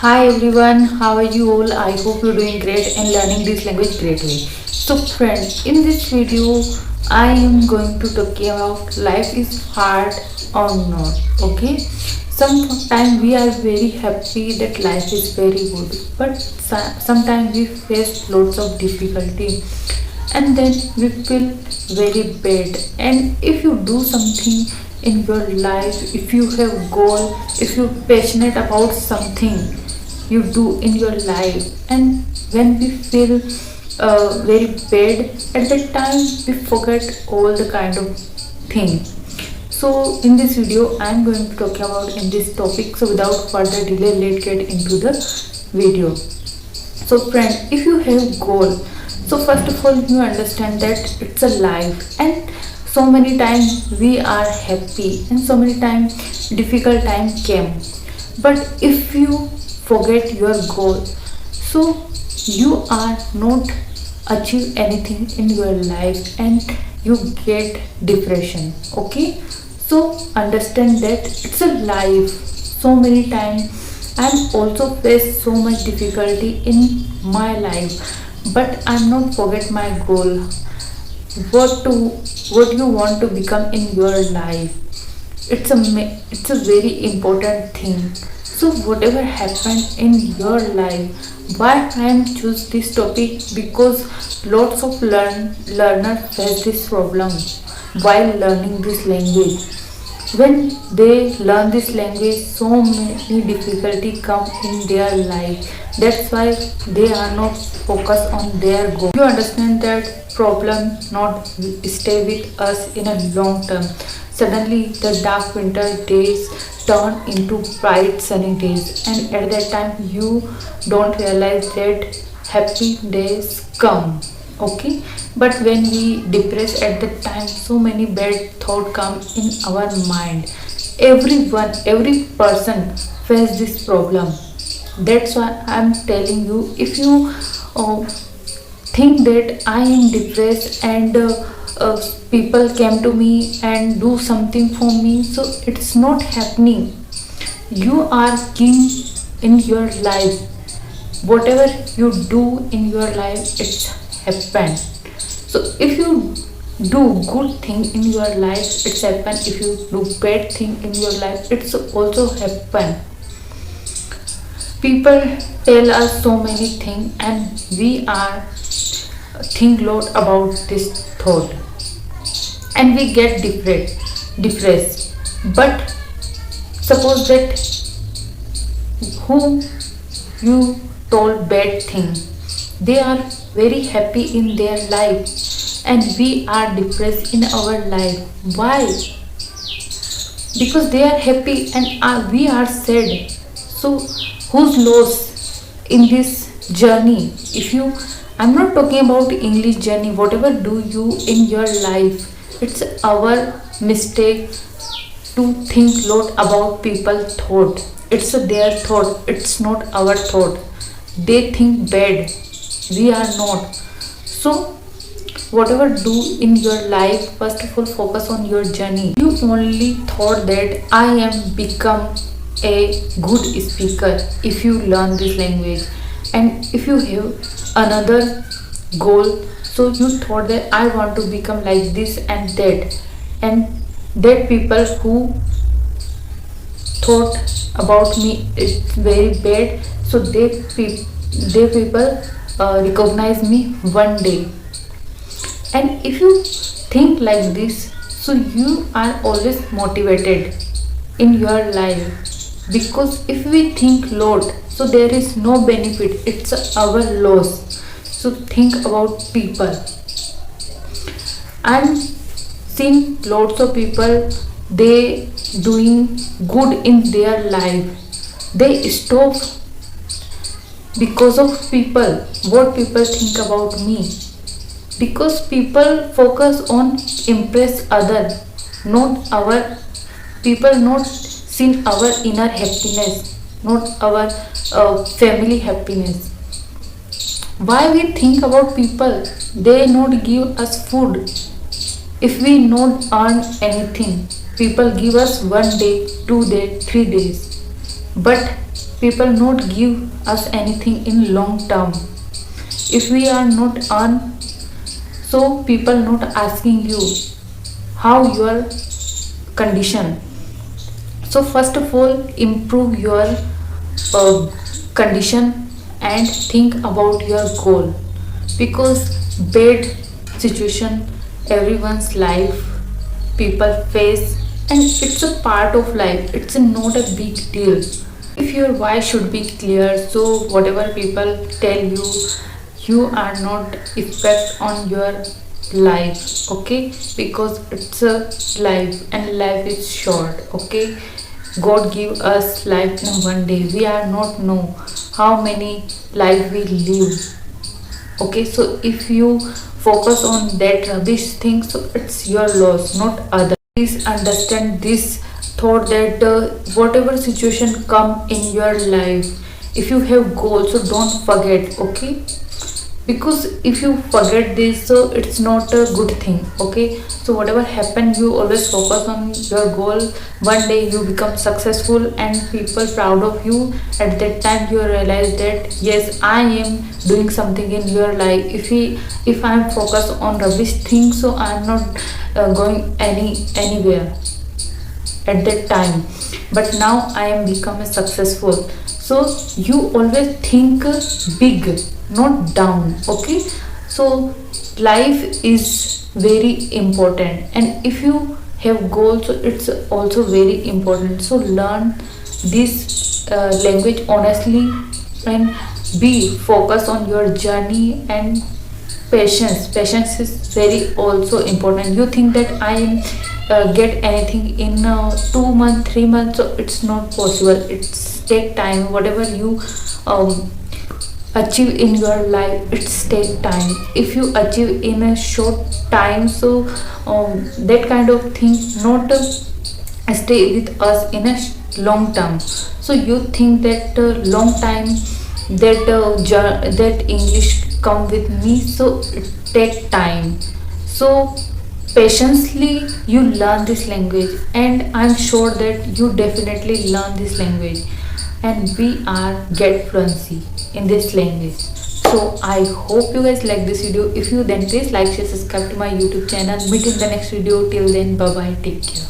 Hi everyone, how are you all? I hope you're doing great and learning this language greatly. So friend, in this video, I am going to talk about life is hard or not. Okay, sometimes we are very happy that life is very good, but sometimes we face lots of difficulty and then we feel very bad. And if you do something in your life, if you have goal, if you're passionate about something you do in your life, and when we feel very bad, at that time we forget all the kind of thing. So in this video I am going to talk about in this topic. So without further delay, let's get into the video. So friend, if you have goal, so first of all you understand that it's a life, and so many times we are happy and so many times difficult time came. But if you forget your goal, so you are not achieve anything in your life and you get depression. Okay, so understand that it's a life. So many times I'm also faced so much difficulty in my life, but I'm not forget my goal. what to what you want to become in your life, it's a very important thing. So whatever happened in your life, why I am choose this topic, because lots of learner face this problem while learning this language. When they learn this language, so many difficulty come in their life. That's why they are not focused on their goal. You understand that problem not stay with us in a long term. Suddenly the dark winter days turn into bright sunny days, and at that time you don't realize that happy days come. Okay, but when we depress at that time, so many bad thoughts come in our mind. Every person face this problem. That's why I'm telling you, if you think that I am depressed and people came to me and do something for me, so it's not happening. You are king in your life. Whatever you do in your life, it's happen. So if you do good thing in your life, it's happen. If you do bad thing in your life, it's also happen. People tell us so many things and we are think lot about this thought, and we get depressed. But suppose that who you told bad thing, they are very happy in their life and we are depressed in our life. Why? Because they are happy and we are sad. So who's lost in this journey? If you, I'm not talking about English journey, whatever do you in your life, it's our mistake to think lot about people thought. It's their thought, it's not our thought. They think bad, we are not. So whatever do in your life, first of all focus on your journey. You only thought that I am become a good speaker if you learn this language, and if you have another goal, so you thought that I want to become like this and that people who thought about me it's very bad, so they people recognize me one day. And if you think like this, so you are always motivated in your life. Because if we think lot, so there is no benefit, it's our loss. So think about people. I'm seeing lots of people, they doing good in their life, they stop because of people, what people think about me. Because people focus on impress other, not our, people not seen our inner happiness, not our family happiness. Why we think about people? They not give us food. If we not earn anything, people give us 1 day, 2 day, 3 days, but people not give us anything in long term. If we are not earn, so people not asking you how your condition. So first of all, improve your condition and think about your goal, because bad situation everyone's life people face, and it's a part of life, it's not a big deal. If your why should be clear, so whatever people tell you, you are not effect on your life, okay, because it's a life and life is short, okay. God give us life in one day, we are not know how many life we live, okay. So if you focus on that rubbish thing, so it's your loss, not other. Please understand this thought that whatever situation come in your life, if you have goals, so don't forget, okay, because if you forget this, so it's not a good thing, okay. So whatever happen, you always focus on your goal. One day you become successful and people proud of you. At that time you realize that yes, I am doing something in your life. If I am focused on rubbish things, so I am not going anywhere at that time. But now I am become a successful. So you always think big, not down, okay. So life is very important, and if you have goals, so it's also very important. So learn this language honestly and be focused on your journey. And patience is very also important. You think that I am get anything in 2 months, 3 months, so it's not possible, it's take time. Whatever you achieve in your life, it's take time. If you achieve in a short time, so that kind of thing not stay with us in a long term. So you think that long time that that English come with me, so it take time. So patiently you learn this language, and I'm sure that you definitely learn this language, and we are get fluency in this language. So I hope you guys like this video. If you, then please like, share, subscribe to my YouTube channel. Meet in the next video. Till then, bye bye, take care.